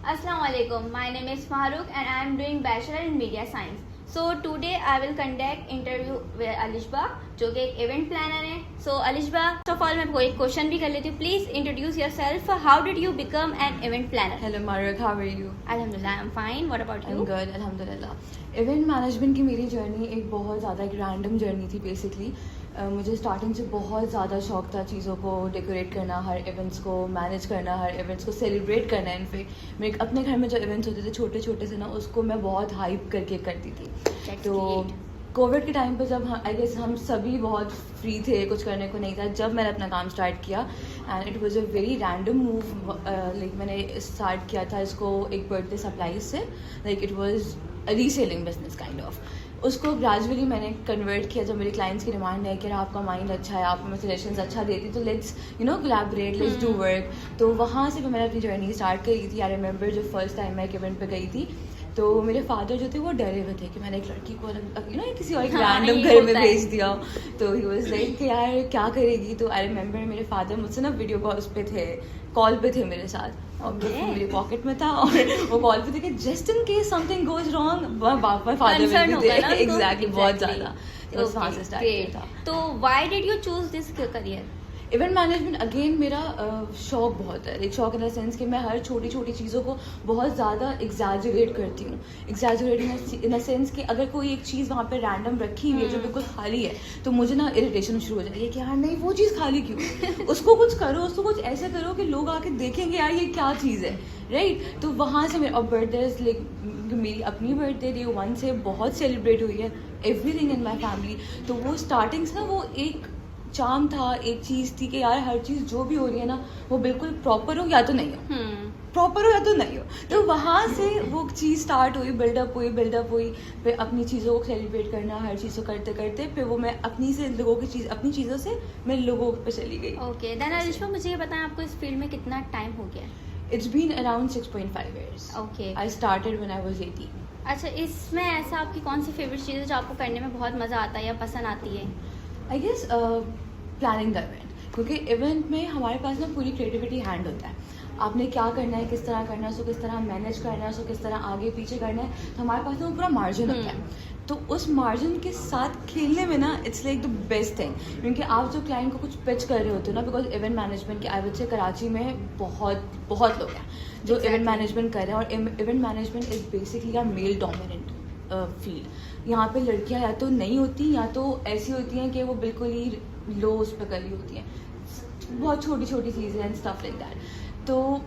Assalamualaikum. My name is Farouk and I am doing Bachelor in Media Science. So today I will conduct interview with Alishba, जो कि एक event planner है. So Alishba, first of all मैं कोई question भी कर लेती हूँ. Please introduce yourself. How did you become an event planner? Hello Maruk, how are you? Alhamdulillah, I'm fine. What about you? I'm good, alhamdulillah. Event management की मेरी journey एक बहुत ज़्यादा एक रैंडम जर्नी थी बेसिकली. मुझे स्टार्टिंग से बहुत ज़्यादा शौक था चीज़ों को डेकोरेट करना, हर इवेंट्स को मैनेज करना, हर इवेंट्स को सेलिब्रेट करना. इनफैक्ट मेरे अपने घर में जो इवेंट्स होते थे छोटे छोटे से ना, उसको मैं बहुत हाइप करके करती थी. तो कोविड के टाइम पे जब आई गेस हम सभी बहुत फ्री थे, कुछ करने को नहीं था, जब मैंने अपना काम स्टार्ट किया and it was a very random move. Like मैंने स्टार्ट किया था इसको एक बर्थडे सप्लाईज से. Like it was a reselling business kind of. उसको ग्रेजुअली मैंने कन्वर्ट किया जब मेरे क्लाइंट्स की डिमांड है कि आपका माइंड अच्छा है, आप हमें सजेशंस अच्छा देती, तो let's collaborate, let's do work. तो वहाँ से मैंने अपनी जर्नी स्टार्ट करी थी. आई रिमेंबर जो फर्स्ट टाइम मैं एक इवेंट पे गई थी, तो मेरे फादर जो थे वो डरे हुए थे कि मैंने एक लड़की को किसी और रैंडम घर में भेज दिया. तो ही वाज लाइक कि यार क्या करेगी. तो आई रिमेंबर मेरे फादर मुझसे ना वीडियो कॉल पे थे मेरे साथ, और मेरे पॉकेट में था और वो कॉल पे थे कि just in case something goes wrong. पापा फादर में भी थे एग्जैक्टली बहुत ज़्यादा. तो वहाँ से स्टार्ट किया था. तो why did you choose this career? Event management again मेरा शौक बहुत है. एक शौक इन द सेंस कि मैं हर छोटी छोटी चीज़ों को बहुत ज़्यादा एग्जैजरेट करती हूँ. एग्जैजरेट इन द सेंस कि अगर कोई एक चीज़ वहाँ पे रैंडम रखी हुई है जो बिल्कुल खाली है, तो मुझे ना इरिटेशन शुरू हो जाएगी कि यार नहीं वो चीज़ खाली क्यों, उसको कुछ करो, उसको कुछ ऐसे करो कि लोग आके देखेंगे यार ये क्या चीज़ है, राइट. तो वहाँ से मेरे और बर्थडेज लाइक मेरी अपनी बर्थडे डे 1 से बहुत सेलिब्रेट हुई है, एवरीथिंग इन माई फैमिली. तो वो स्टार्टिंग से ना वो एक चार्म था, एक चीज़ थी कि यार हर चीज़ जो भी हो रही है ना वो बिल्कुल प्रॉपर हो या तो नहीं हो, प्रॉपर हो या तो नहीं हो. तो वहाँ से वो चीज़ स्टार्ट हुई, बिल्डअप हुई. फिर अपनी चीज़ों को सेलिब्रेट करना, हर चीज़ को करते करते फिर वो मैं अपनी चीज़ों से मैं लोगों पे चली गई. ओके देन अलिशा, मुझे ये बताएं आपको इस फील्ड में कितना टाइम हो गया? It's been around 6.5 years. Okay. I started when I was 18. अच्छा, इसमें ऐसा आपकी कौन सी फेवरेट चीज़ है जो आपको करने में बहुत मज़ा आता है या पसंद आती है? I guess planning the event, क्योंकि इवेंट में हमारे पास ना पूरी क्रिएटिविटी हैंड होता है. आपने क्या करना है, किस तरह करना है, उसको किस तरह मैनेज करना है, उसको किस तरह आगे पीछे करना है, तो हमारे पास ना पूरा मार्जिन होता है. तो उस मार्जिन के साथ खेलने में ना it's like the best thing. क्योंकि आप जो क्लाइंट को कुछ पिच कर रहे होते हो ना, बिकॉज इवेंट मैनेजमेंट के आई वुड से कराची में बहुत लोग हैं जो इवेंट मैनेजमेंट कर रहे हैं. और event management is basically a male dominant field. यहाँ पे लड़कियाँ या तो नहीं होती या तो ऐसी होती हैं कि वो बिल्कुल ही लो उस पर करी होती हैं, बहुत छोटी छोटी चीज़ें एंड स्टफ लाइक दैट. तो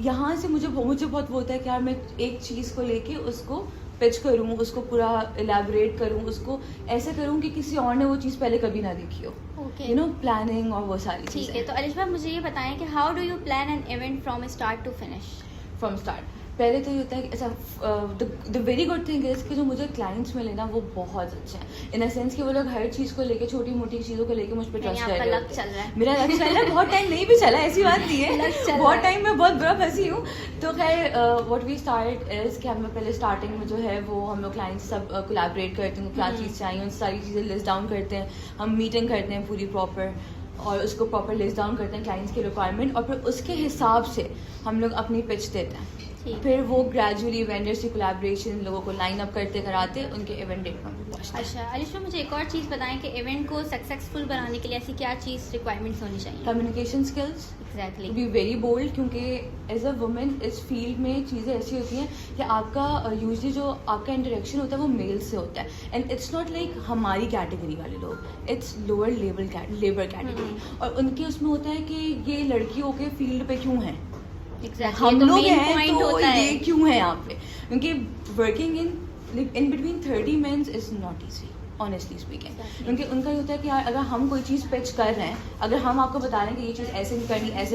यहाँ से मुझे बहुत वो होता है कि यार मैं एक चीज़ को लेके उसको पिच करूँ, उसको पूरा एलैबोरेट करूँ, उसको ऐसे करूँ कि किसी और ने वो चीज़ पहले कभी ना देखी हो. ओके. प्लानिंग और वो सारी चीज़ें. ठीक है. तो अलिशा, मुझे ये बताएं कि how do you plan an event from start to finish? From start पहले तो ये होता है कि ऐसा the very good thing is कि जो मुझे क्लाइंट्स मिले ना वो बहुत अच्छे हैं, इन द सेंस कि वो लोग हर चीज़ को लेके, छोटी मोटी चीज़ों को लेके मुझ पर ट्रस्ट कर रहे होते हैं. मेरा लक चल रहा है. बहुत टाइम नहीं भी चला, ऐसी बात नहीं है, बहुत टाइम मैं बहुत बुरा फंसी हूँ. तो खैर व्हाट वी स्टार्ट इज़ कि हमें पहले स्टार्टिंग में जो है वो हम लोग क्लाइंट्स सब कोलैबोरेट करते हैं, क्या चीज़ चाहिए, उन सारी चीज़ें लिस्ट डाउन करते हैं. हम मीटिंग करते हैं पूरी प्रॉपर, और उसको प्रॉपर लिस्ट डाउन करते हैं क्लाइंट्स की रिक्वायरमेंट, और फिर उसके हिसाब से हम लोग अपनी पिच देते हैं. फिर वो ग्रेजुअली वेंडर्स की कोलैबोरेशन लोगों को लाइन अप करते कराते उनके इवेंट डेट पर पहुंचते. अच्छा अलिशा, मुझे एक और चीज़ बताएं कि इवेंट को सक्सेसफुल बनाने के लिए ऐसी क्या चीज़ रिक्वायरमेंट्स होनी चाहिए? Communication skills, exactly, be very bold. क्योंकि एज अ वुमेन इस फील्ड में चीज़ें ऐसी होती हैं कि आपका यूजली जो आपका इंटरेक्शन होता है वो मेल से होता है. एंड इट्स नॉट लाइक हमारी कैटेगरी वाले लोग, इट्स लोअर लेबर कैटेगरी. और उनके उसमें होता है कि ये लड़कियों के फील्ड पे क्यों हैं, हम लोग हैं तो ये क्यों है यहाँ पे. क्योंकि working in between 30 men is not easy, honestly speaking. क्योंकि उनका ये होता है कि यार अगर हम कोई चीज़ पिच कर रहे हैं, अगर हम आपको बता रहे हैं कि ये चीज़ ऐसे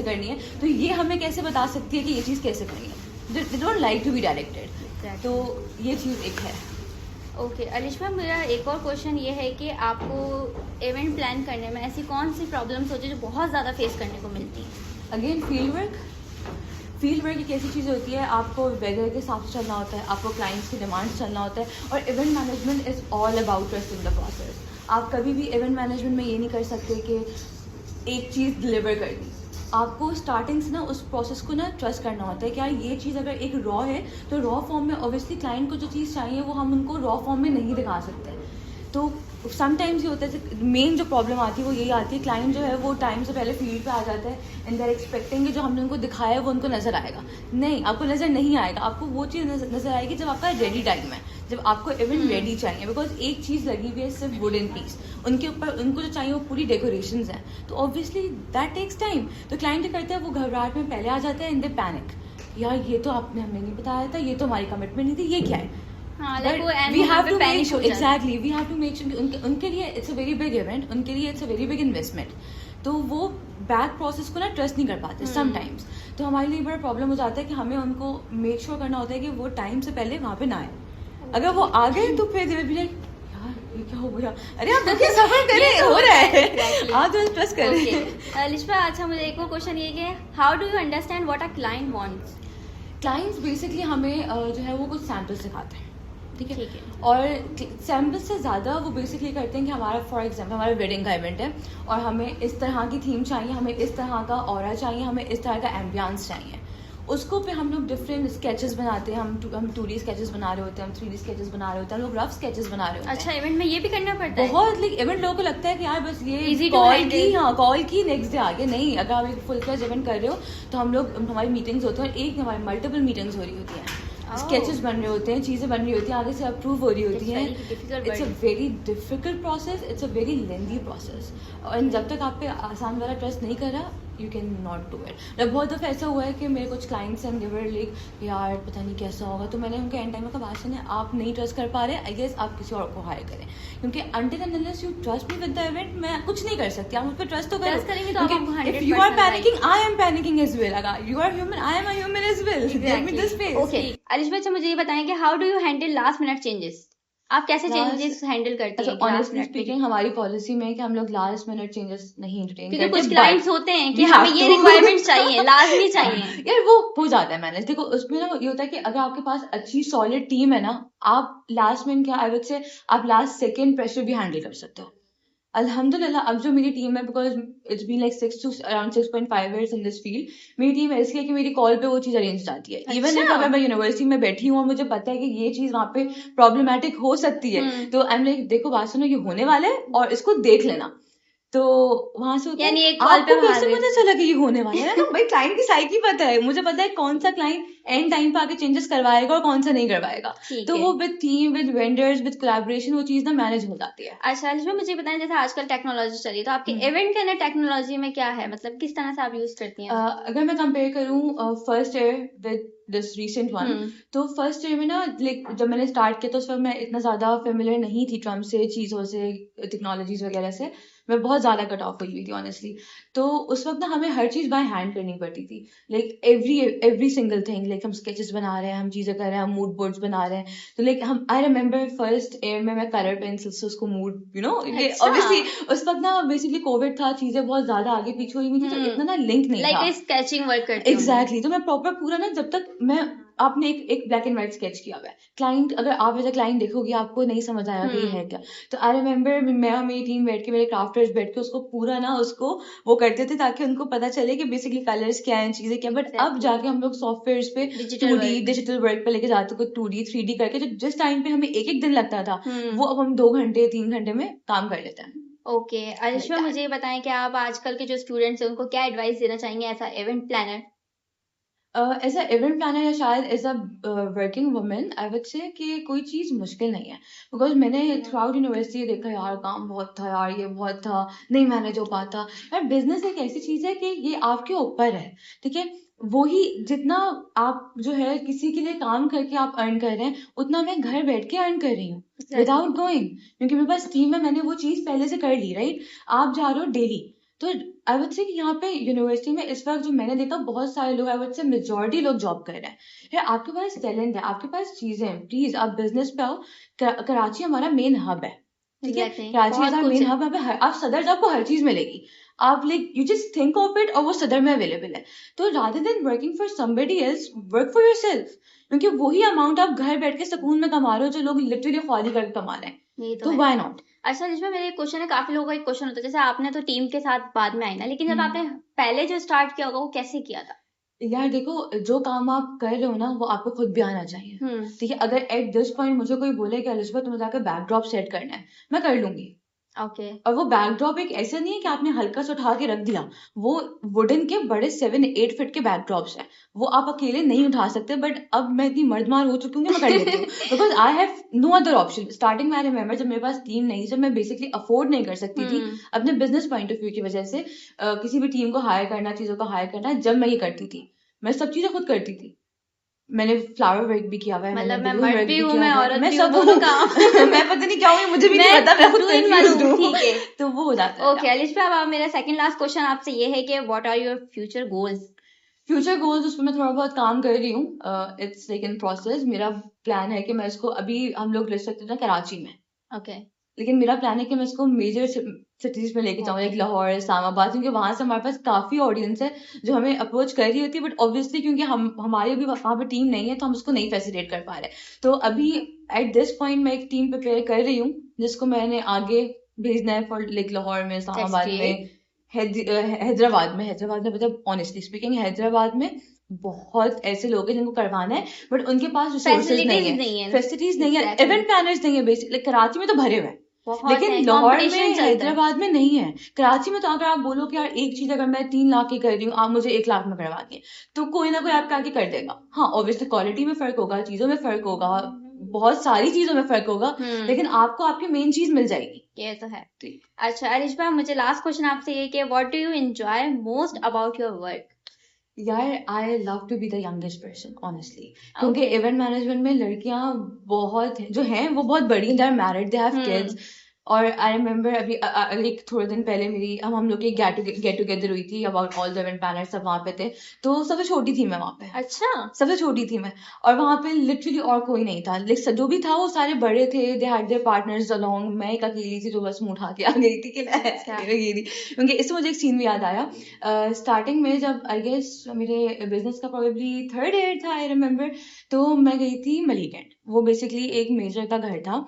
करनी है, तो ये हमें कैसे बता सकती है कि ये चीज़ कैसे करनी है. They don't like to be directed. तो ये चीज़ एक है. ओके अलिशा, मेरा एक और क्वेश्चन ये है कि आपको इवेंट प्लान करने में ऐसी कौन सी प्रॉब्लम्स होती है जो बहुत ज़्यादा फेस करने को मिलती है? अगेन फील्ड वर्क एक ऐसी चीज़ होती है, आपको वेदर के हिसाब से चलना होता है, आपको क्लाइंट्स की डिमांड्स चलना होता है. और event management is all about trusting the process. आप कभी भी इवेंट मैनेजमेंट में ये नहीं कर सकते कि एक चीज़ डिलीवर कर दी, आपको स्टार्टिंग से ना उस प्रोसेस को ना ट्रस्ट करना होता है कि यार ये चीज़ अगर एक रॉ है तो रॉ फॉर्म में ऑब्वियसली क्लाइंट को जो चीज़ चाहिए वो हम उनको रॉ फॉर्म में नहीं दिखा सकते। तो समटाइम्स ये होता है, मेन जो प्रॉब्लम आती है वो यही आती है, क्लाइंट जो है वो टाइम से पहले फील्ड पे आ जाता है एंड दे आर एक्सपेक्टिंग कि जो हमने उनको दिखाया है वो उनको नज़र आएगा। नहीं, आपको नज़र नहीं आएगा, आपको वो चीज़ नज़र आएगी जब आपका रेडी टाइम है, जब आपको इवेंट रेडी चाहिए। बिकॉज एक चीज़ लगी हुई है सिर्फ वुडन पीस, उनके ऊपर उनको जो चाहिए वो पूरी डेकोरेशंस हैं, तो ऑब्वियसली दैट टेक्स टाइम। तो क्लाइंट क्या करता है, वो घबराहट में पहले आ जाता है एंड दे पैनिक, यार ये तो आपने हमें नहीं बताया था, ये तो हमारी कमिटमेंट नहीं थी, ये क्या है। We have to make sure, exactly we have to make sure उनके लिए it's a very big event, उनके लिए it's a very big investment, तो वो बैक प्रोसेस को ना ट्रस्ट नहीं कर पाते समटाइम्स। तो हमारे लिए बड़ा प्रॉब्लम हो जाता है कि हमें उनको मेक श्योर करना होता है कि वो टाइम से पहले वहाँ पे ना आए। अगर वो आ गए तो फिर धीरे धीरे यार ये क्या हो गया, अरे आप देखिए सफर करें हो रहा है, आप तो ट्रस्ट करें। अलिशबा, अच्छा मुझे एक और क्वेश्चन ये कि how do you understand what a client wants? Clients basically हमें जो है वो कुछ सैम्पल्स दिखाते हैं, ठीक है, और सैम्पल्स से ज़्यादा वो बेसिकली करते हैं कि हमारा फॉर एग्जांपल हमारा वेडिंग का इवेंट है और हमें इस तरह की थीम चाहिए, हमें इस तरह का ऑरा चाहिए, हमें इस तरह का एम्बियंस चाहिए। उसको पे हम लोग डिफरेंट स्केचेस बनाते हैं, हम 2D स्केचेस बना रहे होते हैं, हम 3D स्केचेस बना रहे होते हैं, हम लोग रफ स्केचेस बना रहे होते हैं। अच्छा, इवेंट में ये भी करना पड़ता है? बहुत, लाइक इवेंट लोगों को लगता है कि यार बस ये कॉल की नेक्स्ट डे आगे, नहीं, अगर आप एक फुल फ्लेज इवेंट कर रहे हो तो हम लोग हमारी मीटिंग्स होती हैं, और एक हमारी मल्टीपल मीटिंग्स हो रही होती हैं, स्केचेस बन रहे होते हैं, चीज़ें बन रही होती हैं, आगे से अप्रूव हो रही होती हैं। It's a very difficult process, it's a very lengthy process, और जब तक आप पे आसान वाला ट्रस्ट नहीं करा you can not do it. बहुत दफ़ा ऐसा हुआ है कि मेरे कुछ क्लाइंट्स हैं गिवर लाइक यार पता नहीं कैसा होगा, तो मैंने उनके एंड टाइम का बात सुना, आप नहीं ट्रस्ट कर पा रहे, आई गेस आप किसी और को हायर करें, क्योंकि until and unless you trust me with the event मैं कुछ नहीं कर सकती। आप मुझ पर ट्रस्ट तो करें, if you are panicking I am panicking as well, अगर you are human I am a human as well, give me the space. Okay Alishba, अच्छा मुझे ये बताएं कि how do you handle last minute changes? आप कैसे चेंजेस हैंडल करती हैं? ऑनेस्टली स्पीकिंग हमारी पॉलिसी में है कि हम लोग लास्ट मिनट चेंजेस नहीं एंटरटेन करते, क्योंकि कुछ क्लाइंट्स होते हैं कि हमें ये रिक्वायरमेंट चाहिए, लाजमी चाहिए। यार वो हो जाता है मैनेज। देखो उसमें ना ये होता है कि अगर आपके पास अच्छी सॉलिड टीम है ना, आप लास्ट मिनट क्या आई वुड से आप लास्ट सेकंड प्रेशर भी हैंडल कर सकते हो। अल्हम्दुलिल्लाह अब जो मेरी टीम है, because it's been like 6 to around 6.5 years in this field, मेरी टीम ऐसी है कि मेरी कॉल पे वो चीज़ अरेंज आती है। इवन इफ अगर मैं यूनिवर्सिटी में बैठी हूँ और मुझे पता है कि ये चीज़ वहाँ पे प्रॉब्लमैटिक हो सकती है, तो आई एम लाइक देखो बात सुनो, ये होने वाला है और इसको देख लेना। तो वहां से यानी एक कॉल पे कैसे पता चला कि ये होने वाला है ना, भाई क्लाइंट की साइकी पता है, मुझे पता है कौन सा क्लाइंट एंड टाइम पे आके चेंजेस करवाएगा और कौन सा नहीं करवाएगा, तो वो with team with vendors with collaboration वो चीज ना मैनेज हो जाती है। अच्छा अलिशबा, मुझे बताएं जैसे आजकल टेक्नोलॉजी चली है, तो आपके इवेंट के अंदर टेक्नोलॉजी में क्या है, मतलब किस तरह से आप यूज करती हैं? अगर मैं कंपेयर करूँ first year with this recent one, तो फर्स्ट ईयर में ना लाइक जब मैंने स्टार्ट किया तो उस वक्त मैं इतना ज्यादा फेमिलियर नहीं थी ट्रम्प से, चीजों से, टेक्नोलॉजीज वगैरह से, मैं बहुत ज्यादा कट ऑफ हुई थी ऑनेस्टली। तो उस वक्त ना हमें हर चीज बाय हैंड करनी पड़ती थी, like every single thing, like हम स्केचेस बना रहे हैं, हम चीजें कर रहे हैं, हम मूड बोर्ड्स बना रहे हैं, तो लाइक हम आई रिमेम्बर फर्स्ट ईयर में मैं कलर पेंसिल से उसको मूड ऑब्वियसली उस वक्त ना बेसिकली कोविड था, चीजें बहुत ज्यादा आगे पीछे हुई थी, तो इतना ना लिंक नहीं था, स्केचिंग वर्क करती हूं। एग्जैक्टली, तो मैं प्रॉपर पूरा ना जब तक मैं आपने एक ब्लैक एंड व्हाइट स्केच किया हुआ है, क्लाइंट अगर आप एज अ क्लाइंट देखोगे आपको नहीं समझ आएगा कि ये है क्या। तो आई रिमेम्बर मैं और मेरी टीम बैठ के, मेरे क्राफ्टर्स बैठ के उसको पूरा ना उसको वो करते थे ताकि उनको पता चले कि बेसिकली कलर्स क्या हैं, चीजें क्या। बट अब जाके हम लोग सॉफ्टवेयर पे डिजिटल वर्क पे लेके जाते हैं, 2D 3D करके, जो जिस टाइम पे हमें एक दिन लगता था वो अब हम 2 घंटे 3 घंटे में काम कर लेते हैं। ओके अलिशबा, मुझे ये बताएं कि आप आजकल के जो स्टूडेंट्स हैं उनको क्या एडवाइस देना चाहेंगे as a event planner? As a event planner या शायद as a working women I would say कि कोई चीज़ मुश्किल नहीं है, बिकॉज मैंने थ्रू आउट यूनिवर्सिटी देखा यार काम बहुत था, यार ये बहुत था, नहीं मैनेज हो पाता। यार बिजनेस एक ऐसी चीज़ है कि ये आपके ऊपर है, ठीक है, वही जितना आप जो है किसी के लिए काम करके आप अर्न कर रहे हैं उतना मैं घर बैठ के अर्न कर रही हूँ विदाउट गोइंग, क्योंकि मेरे पास टीम है, मैंने वो चीज़ पहले से कर ली, राइट। आप जा रहे हो डेली, तो आई वुड से कि यहाँ पे यूनिवर्सिटी में इस वक्त जो मैंने देखा बहुत सारे लोग, आई वुड से मेजॉरिटी लोग जॉब कर रहे हैं। यार आपके पास टैलेंट है, आपके पास चीजें हैं, प्लीज आप बिजनेस पे आओ। कराची हमारा मेन हब है, ठीक है, कराची हमारा मेन हब है, आप सदर जाओ आपको हर चीज मिलेगी, आप like you just think of it और वो सदर में अवेलेबल है. तो rather than working for somebody else, work for yourself, क्योंकि वही अमाउंट आप घर बैठ के सुकून में कमा रहे हो जो लोग लिटरली ख्वाली करके कमा रहे हैं. ये तो है। Why not. अच्छा लिशबा, मेरा एक क्वेश्चन है, काफी लोगों का एक क्वेश्चन होता है, जैसे आपने तो टीम के साथ बाद में आई ना, लेकिन जब आपने पहले जो स्टार्ट किया होगा वो कैसे किया था? यार देखो, जो काम आप कर रहे हो ना वो आपको खुद भी आना चाहिए. ठीक है, अगर एट दिस पॉइंट मुझे कोई बोले कि अलिशबा तुम्हें जाकर बैकड्रॉप सेट करना है, मैं कर लूंगी. ओके। और वो बैकड्रॉप एक ऐसा नहीं है कि आपने हल्का सा उठा के रख दिया. वो वुडन के बड़े 7-8 फीट के बैकड्रॉप्स हैं, वो आप अकेले नहीं उठा सकते. बट अब मैं इतनी मर्दमार हो चुकी हूँ कि मैं कर लेती हूँ because I have no other option. Starting में आई रिमेम्बर जब मेरे पास टीम नहीं, जब मैं बेसिकली अफोर्ड नहीं कर सकती थी अपने बिजनेस पॉइंट ऑफ व्यू की वजह से किसी भी टीम को हायर करना, चीजों को हायर करना, जब मैं ये करती थी मैं सब चीजें खुद करती थी. मैंने फ्लावर वर्क भी किया हुआ है, मतलब मैं balloon मर्द work भी हूँ, किया मैं हुआ है, औरत मैं भी सब हूँ, दोनों काम मैं पता नहीं क्या हूँ, मुझे भी नहीं पता, मैं खुद twin confused बनूँ, हूँ. ठीक है। तो वो हो जाता है. ओके अलिशबा, अब मेरा सेकंड लास्ट क्वेश्चन आपसे ये है कि what are your future goals? Future goals, उस पर मैं थोड़ा बहुत काम कर रही हूँ. It's like in process. मेरा प्लान है कि मैं इसको, अभी हम लोग लिख सकते थे कराची में, ओके। लेकिन मेरा प्लान है कि मैं इसको मेजर सिटीज में लेके जाऊँ, लाइक लाहौर, इस्लामाबाद, क्योंकि वहां से हमारे पास काफी ऑडियंस है जो हमें अप्रोच कर रही होती है. बट ऑब्वियसली क्योंकि हमारी अभी वहां पे टीम नहीं है तो हम उसको नहीं फैसिलिटेट कर पा रहे. तो अभी एट दिस पॉइंट मैं एक टीम प्रिपेयर कर रही हूँ जिसको मैंने आगे भेजना है फॉर लाइक लाहौर में, इस्लामाबाद में, हैदराबाद में मतलब ऑनेस्टली स्पीकिंग हैदराबाद में बहुत ऐसे लोग हैं जिनको करवाना है बट उनके पास रिसोर्सेज नहीं है, फैसिलिटीज नहीं है, इवेंट प्लानर्स नहीं है. बेसिकली कराची में तो भरे हुए हैं, लेकिन लाहौर में, हैदराबाद में नहीं है. कराची में तो अगर आप बोलो कि यार एक चीज अगर मैं 3 लाख की कर रही हूँ, आप मुझे 1 लाख में करवा दिए, तो कोई ना कोई आपका आके कर देगा. हाँ ऑब्वियसली क्वालिटी में फर्क होगा, चीजों में फर्क होगा, बहुत सारी चीजों में फर्क होगा, लेकिन आपको आपकी मेन चीज मिल जाएगी. ये तो है. अच्छा अलिशबा, मुझे लास्ट क्वेश्चन आपसे ये कि what do you enjoy most about your work? यार I love to be the youngest person honestly, क्योंकि इवेंट मैनेजमेंट में लड़कियां बहुत जो हैं वो बहुत बड़ी हैं, they are married, they have kids. और आई रिमेम्बर अभी लाइक थोड़े दिन पहले मेरी हम लोग की गेट टुगेदर हुई थी about all the event planners, सब वहाँ पे थे. तो सबसे छोटी थी मैं वहाँ पे. अच्छा, सबसे छोटी थी मैं, और वहाँ पे लिटरली और कोई नहीं था. लाइक जो भी था वो सारे बड़े थे, they had there partners along. मैं एक अकेली थी जो बस मुंह उठा के आ गई थी कि अकेली. क्योंकि इससे मुझे एक सीन भी याद आया. स्टार्टिंग में जब आई गेस मेरे बिजनेस का प्रोबेबली 3rd ईयर था आई रिमेम्बर, तो मैं गई थी मलीकेंट. वो बेसिकली एक मेजर का घर था.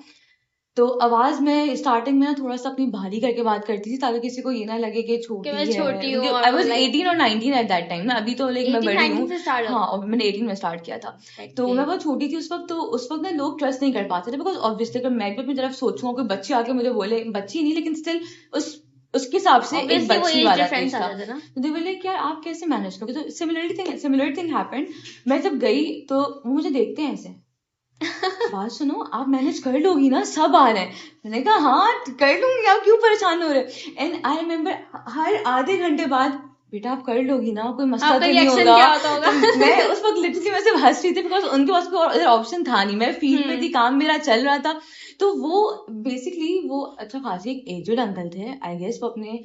तो आवाज में स्टार्टिंग में ना थोड़ा सा अपनी भारी करके बात करती थी ताकि किसी को ये ना लगे कि छोटी मैं छोटी हूँ. है. आई वाज 18 और 19 एट दैट टाइम ना, अभी तो लाइक मैं बड़ी हूँ. हाँ, और मैंने 18 में स्टार्ट किया था. तो मैं बहुत छोटी थी उस वक्त. तो उस वक्त ना लोग ट्रस्ट नहीं कर पाते थे बिकॉज ऑब्वियसली अगर मैं भी अपनी तरफ सोचूं, कोई बच्ची आके मुझे बोले, बच्ची नहीं लेकिन स्टिल उसके हिसाब से एक बच्ची वाला फेस था. तो दे बोले कि यार आप कैसे मैनेज करोगे. तो सिमिलर थिंग हैपेंड. मैं जब गई तो वो मुझे देखते हैं ऐसे, बात सुनो, आप मैनेज कर लोगी ना, सब आ रहे हैं. मैंने कहा हाँ कर लूंगी, आप क्यों परेशान हो रहे. एंड आई रिमेम्बर हर आधे घंटे बाद, बेटा आप कर लोगी ना, कोई मसला तो नहीं होगा. मैं उस वक्त लिटरली मैं सिर्फ हंस रही थी बिकॉज उनके पास कोई और ऑप्शन था नहीं. मैं फील्ड पे थी, काम मेरा चल रहा था. तो वो बेसिकली वो अच्छा खासी एक एजेड अंकल थे, आई गेस वो अपने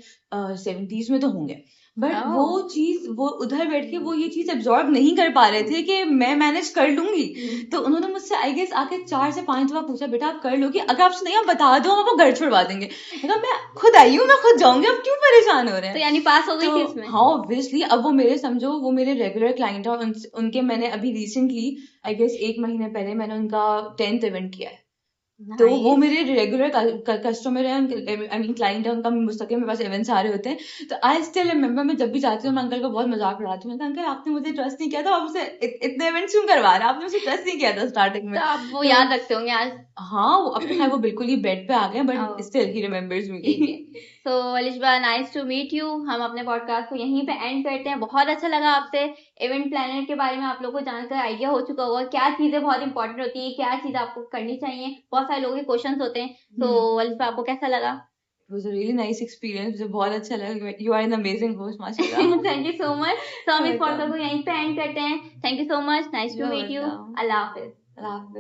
70s में तो होंगे. बट वो चीज, वो उधर बैठ के वो ये चीज एब्जॉर्ब नहीं कर पा रहे थे कि मैं मैनेज कर लूंगी. तो उन्होंने मुझसे आई गेस आके 4 से 5 दफा पूछा, बेटा आप कर लोगी, अगर आपसे नहीं आप बता दो, हम आपको घर छुड़वा देंगे. मैं खुद आई हूँ, मैं खुद जाऊंगी, आप क्यों परेशान हो रहे हैं. तो यानी पास हो गई थी इसमें? हाँ ऑब्वियसली. अब वो मेरे समझो वो मेरे रेगुलर क्लाइंट है, उनके मैंने अभी रिसेंटली आई गेस 1 महीने पहले मैंने उनका 10th इवेंट किया है. तो वो मेरे रेगुलर कस्टमर है, आई मीन क्लाइंट है, उनका मुस्तकिल मेरे पास इवेंट्स आ रहे होते हैं. तो आई स्टिल रिमेम्बर, मैं जब भी जाती हूँ मैं अंकल को बहुत मजाक उड़ाती हूँ. अंकल आपने मुझे ट्रस्ट नहीं किया था, आप मुझे इतने इवेंट्स क्यों करवा रहे हैं, आपने मुझे ट्रस्ट नहीं किया था स्टार्टिंग में. तो आप वो याद रखते होंगे आज? हाँ, वो अब तो वो बिल्कुल ही बेड पे आ गए but still he remembers me. So Alishba, nice to meet you. हम अपने पॉडकास्ट को यहीं पे एंड करते हैं. बहुत अच्छा लगा आपसे इवेंट प्लानर के बारे में आप लोगों को जानकर आइडिया हो चुका होगा क्या चीजें बहुत इंपॉर्टेंट होती है, क्या चीज आपको करनी चाहिए. बहुत सारे लोगों के क्वेश्चंस होते हैं. तो अलिशबा आपको कैसा लगा? It was a really nice experience. मुझे बहुत अच्छा लगा. You are an amazing host, माशाल्लाह. Thank you so much. तो हम इस पॉडकास्ट को यहीं पे एंड करते हैं. Thank you so much. Nice to meet you. Allah Hafiz.